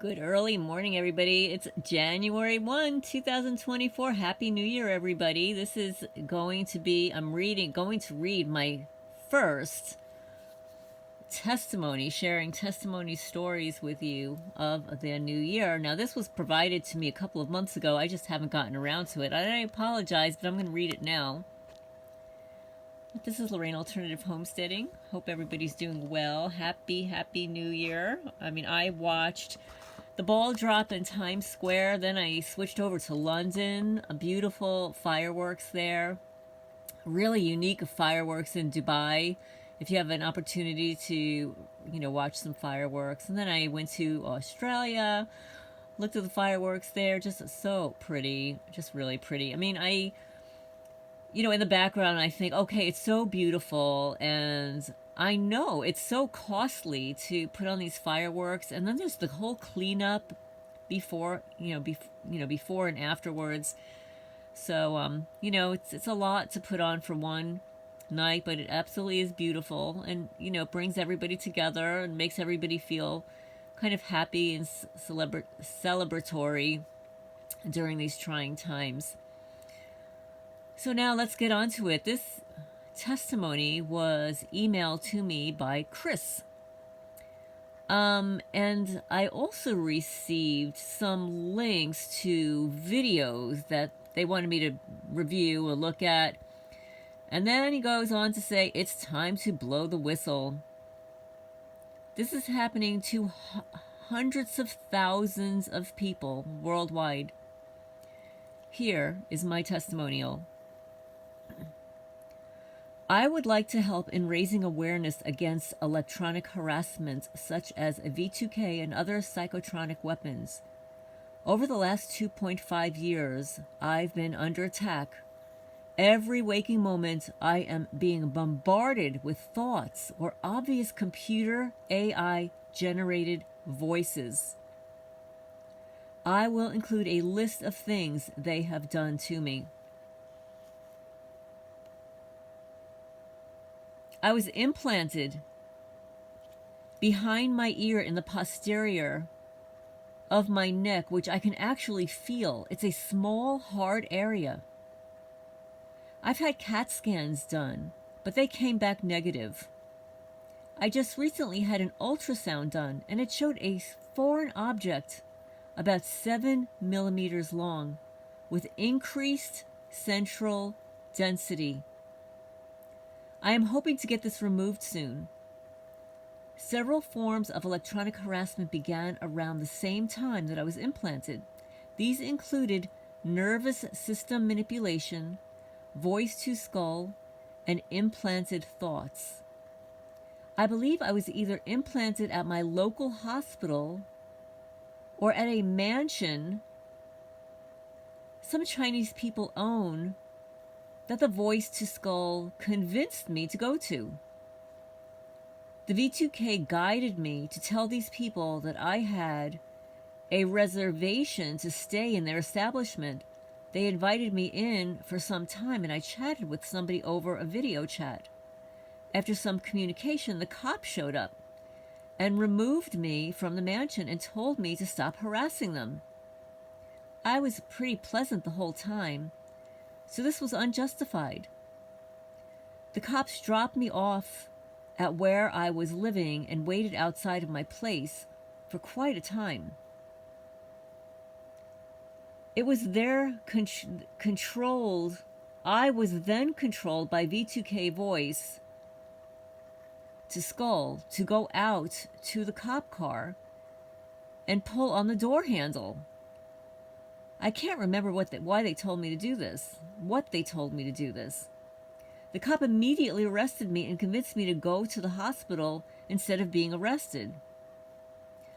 Good early morning, everybody. It's January 1, 2024. Happy New Year, everybody. This is going to be, going to read my first testimony, sharing testimony stories with you of the new year. Now, this was provided to me a couple of months ago. I just haven't gotten around to it. I apologize, but I'm going to read it now. This is Lorraine Alternative Homesteading. Hope everybody's doing well. Happy New Year. I watched the ball drop in Times Square. Then I switched over to London. A beautiful fireworks there. Really unique fireworks in Dubai. If you have an opportunity to, watch some fireworks. And then I went to Australia. Looked at the fireworks there. Just so pretty. Just really pretty. In the background, I think, okay, it's so beautiful, and I know it's so costly to put on these fireworks, and then there's the whole cleanup before, before and afterwards. So, it's a lot to put on for one night, but it absolutely is beautiful, and brings everybody together and makes everybody feel kind of happy and celebratory during these trying times. So now let's get on to it. This testimony was emailed to me by Chris. And I also received some links to videos that they wanted me to review or look at. And then he goes on to say, it's time to blow the whistle. This is happening to hundreds of thousands of people worldwide. Here is my testimonial. I would like to help in raising awareness against electronic harassment such as V2K and other psychotronic weapons. Over the last 2.5 years, I've been under attack. Every waking moment, I am being bombarded with thoughts or obvious computer AI-generated voices. I will include a list of things they have done to me. I was implanted behind my ear in the posterior of my neck, which I can actually feel. It's a small, hard area. I've had CAT scans done, but they came back negative. I just recently had an ultrasound done, and it showed a foreign object about 7 millimeters long with increased central density. I am hoping to get this removed soon. Several forms of electronic harassment began around the same time that I was implanted. These included nervous system manipulation, voice to skull, and implanted thoughts. I believe I was either implanted at my local hospital or at a mansion some Chinese people own that the voice to skull convinced me to go to. The V2K guided me to tell these people that I had a reservation to stay in their establishment. They invited me in for some time, and I chatted with somebody over a video chat. After some communication, the cop showed up and removed me from the mansion and told me to stop harassing them. I was pretty pleasant the whole time, so this was unjustified. The cops dropped me off at where I was living and waited outside of my place for quite a time. It was their controlled. I was then controlled by V2K voice to skull to go out to the cop car and pull on the door handle. I can't remember why they told me to do this. What they told me to do this. The cop immediately arrested me and convinced me to go to the hospital instead of being arrested.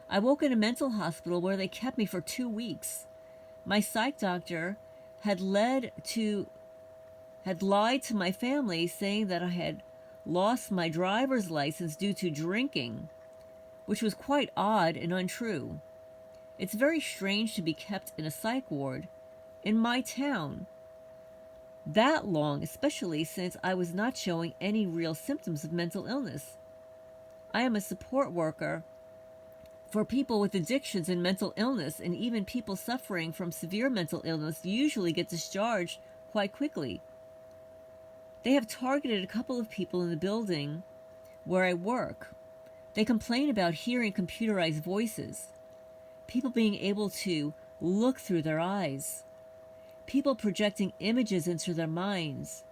I woke in a mental hospital where they kept me for 2 weeks. My psych doctor had lied to my family, saying that I had lost my driver's license due to drinking, which was quite odd and untrue. It's very strange to be kept in a psych ward in my town that long, especially since I was not showing any real symptoms of mental illness. I am a support worker for people with addictions and mental illness, and even people suffering from severe mental illness usually get discharged quite quickly. They have targeted a couple of people in the building where I work. They complain about hearing computerized voices, people being able to look through their eyes, people projecting images into their minds,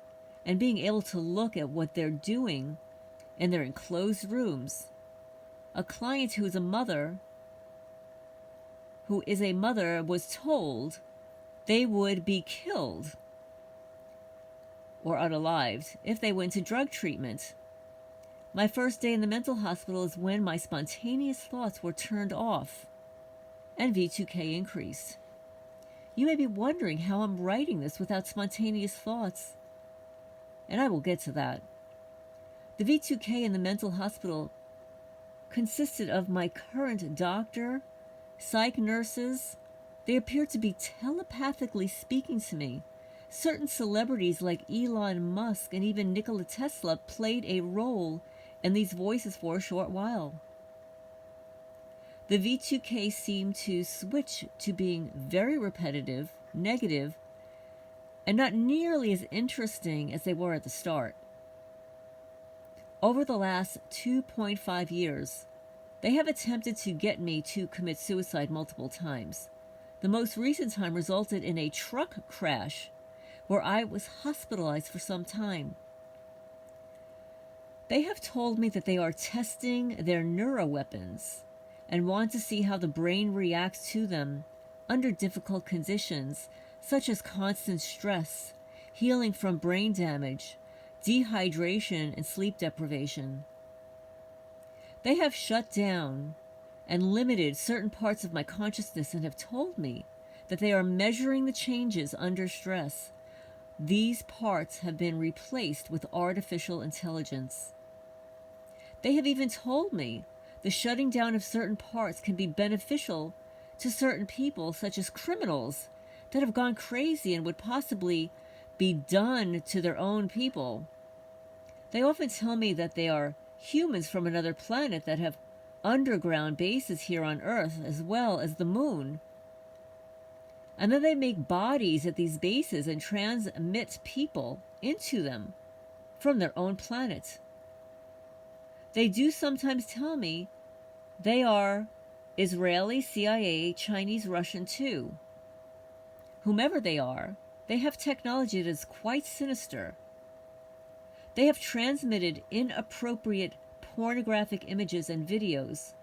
and being able to look at what they're doing in their enclosed rooms. A client who is a mother was told they would be killed or unalived if they went to drug treatment. My first day in the mental hospital is when my spontaneous thoughts were turned off and V2K increased. You may be wondering how I'm writing this without spontaneous thoughts, and I will get to that. The V2K in the mental hospital consisted of my current doctor, psych nurses. They appeared to be telepathically speaking to me. Certain celebrities like Elon Musk and even Nikola Tesla played a role in these voices for a short while. The V2K seemed to switch to being very repetitive, negative, and not nearly as interesting as they were at the start. Over the last 2.5 years, they have attempted to get me to commit suicide multiple times. The most recent time resulted in a truck crash where I was hospitalized for some time. They have told me that they are testing their neuroweapons and want to see how the brain reacts to them under difficult conditions, such as constant stress, healing from brain damage, dehydration, and sleep deprivation. They have shut down and limited certain parts of my consciousness and have told me that they are measuring the changes under stress. These parts have been replaced with artificial intelligence. They have even told me the shutting down of certain parts can be beneficial to certain people, such as criminals that have gone crazy and would possibly be done to their own people. They often tell me that they are humans from another planet that have underground bases here on Earth as well as the moon. And then they make bodies at these bases and transmit people into them from their own planet. They do sometimes tell me they are Israeli, CIA, Chinese, Russian too. Whomever they are, they have technology that is quite sinister. They have transmitted inappropriate pornographic images and videos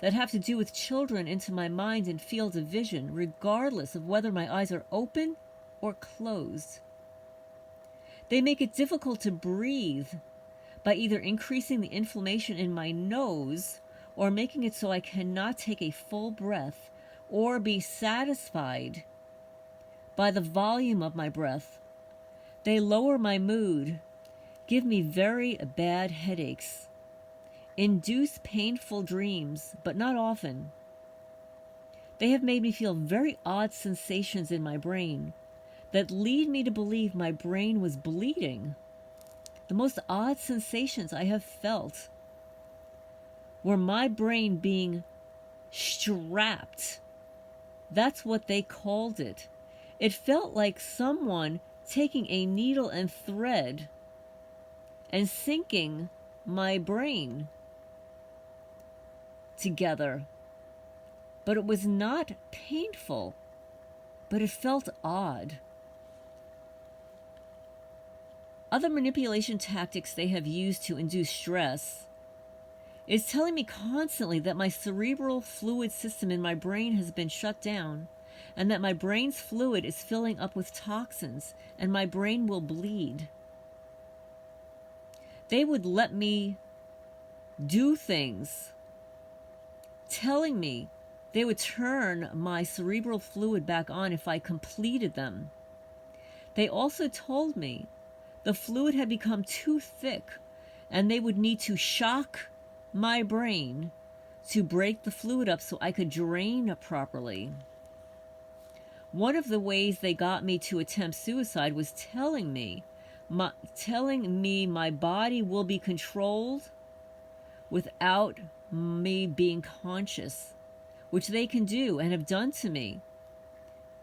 that have to do with children into my mind and field of vision, regardless of whether my eyes are open or closed. They make it difficult to breathe by either increasing the inflammation in my nose or making it so I cannot take a full breath or be satisfied by the volume of my breath. They lower my mood, give me very bad headaches, induce painful dreams, but not often. They have made me feel very odd sensations in my brain that lead me to believe my brain was bleeding. The most odd sensations I have felt were my brain being strapped. That's what they called it. It felt like someone taking a needle and thread and sinking my brain together. But it was not painful, but it felt odd. Other manipulation tactics they have used to induce stress is telling me constantly that my cerebral fluid system in my brain has been shut down and that my brain's fluid is filling up with toxins and my brain will bleed. They would let me do things, telling me they would turn my cerebral fluid back on if I completed them. They also told me the fluid had become too thick and they would need to shock my brain to break the fluid up so I could drain properly. One of the ways they got me to attempt suicide was telling me my body will be controlled without me being conscious, which they can do and have done to me.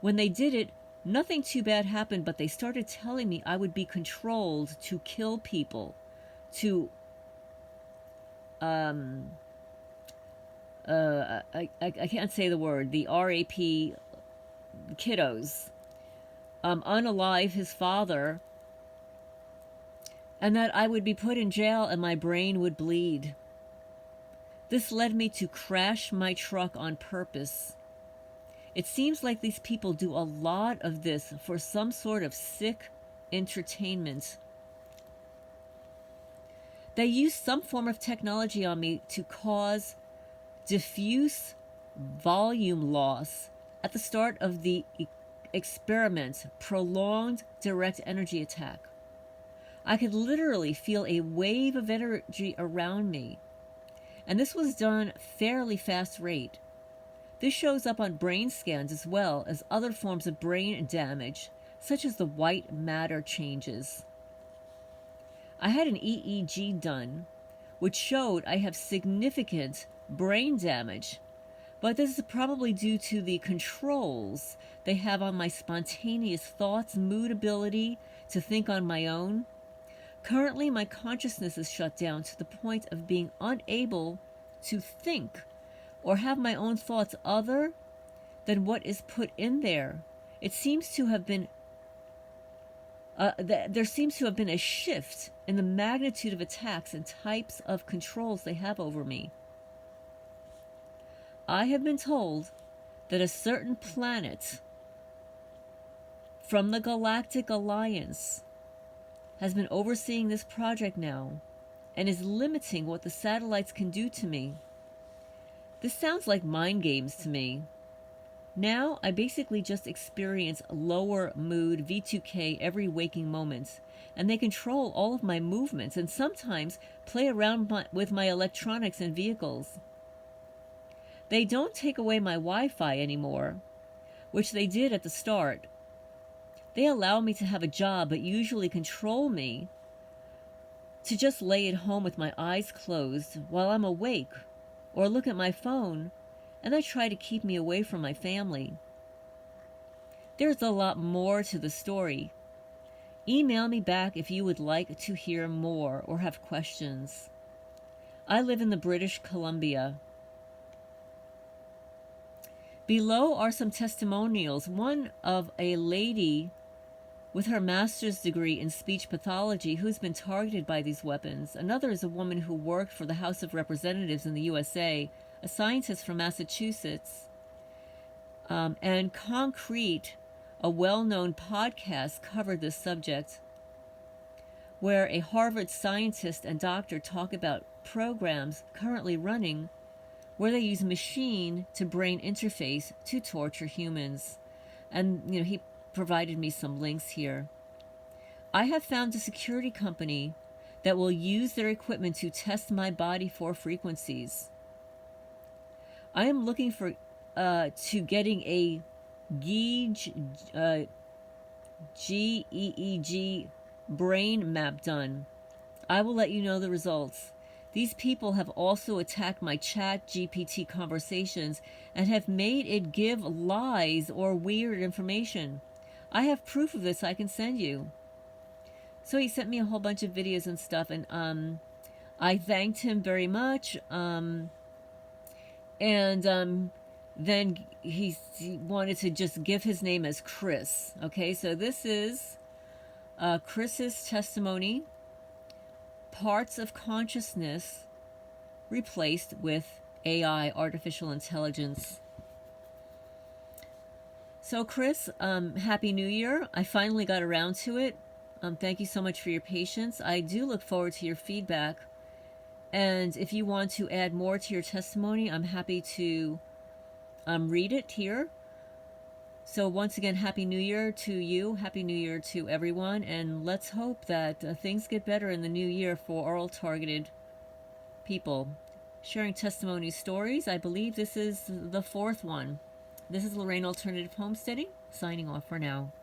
When they did it, nothing too bad happened, but they started telling me I would be controlled to kill people, to I can't say the word, the RAP kiddos, unalive his father, and that I would be put in jail and my brain would bleed. This led me to crash my truck on purpose. It seems like these people do a lot of this for some sort of sick entertainment. They use some form of technology on me to cause diffuse volume loss at the start of the experiment, prolonged direct energy attack. I could literally feel a wave of energy around me, and this was done fairly fast rate. This shows up on brain scans as well as other forms of brain damage, such as the white matter changes. I had an EEG done, which showed I have significant brain damage, but this is probably due to the controls they have on my spontaneous thoughts, mood ability to think on my own. Currently, my consciousness is shut down to the point of being unable to think or have my own thoughts other than what is put in there. It seems to have been there seems to have been a shift in the magnitude of attacks and types of controls they have over me. I have been told that a certain planet from the Galactic Alliance has been overseeing this project now and is limiting what the satellites can do to me. This sounds like mind games to me. Now I basically just experience lower mood V2K every waking moment, and they control all of my movements and sometimes play around with my electronics and vehicles. They don't take away my Wi-Fi anymore, which they did at the start. They allow me to have a job, but usually control me to just lay at home with my eyes closed while I'm awake, or look at my phone, and they try to keep me away from my family. There's a lot more to the story. Email me back if you would like to hear more or have questions. I live in the British Columbia. Below are some testimonials. One of a lady with her master's degree in speech pathology who's been targeted by these weapons. Another is a woman who worked for the House of Representatives in the USA, a scientist from Massachusetts. And Concrete, a well-known podcast, covered this subject, where a Harvard scientist and doctor talk about programs currently running where they use machine to brain interface to torture humans. And, he provided me some links here. I have found a security company that will use their equipment to test my body for frequencies. I am looking for to getting a GEEG brain map done. I will let you know the results. These people have also attacked my chat GPT conversations and have made it give lies or weird information. I have proof of this I can send you. So he sent me a whole bunch of videos and stuff, and I thanked him very much. Then he wanted to just give his name as Chris. Okay, so this is Chris's testimony. Parts of consciousness replaced with AI, artificial intelligence. So Chris, Happy New Year. I finally got around to it. Thank you so much for your patience. I do look forward to your feedback. And if you want to add more to your testimony, I'm happy to read it here. So once again, Happy New Year to you. Happy New Year to everyone. And let's hope that things get better in the new year for all targeted people. Sharing testimony stories. I believe this is the 4th one. This is Lorraine Alternative Homesteading, signing off for now.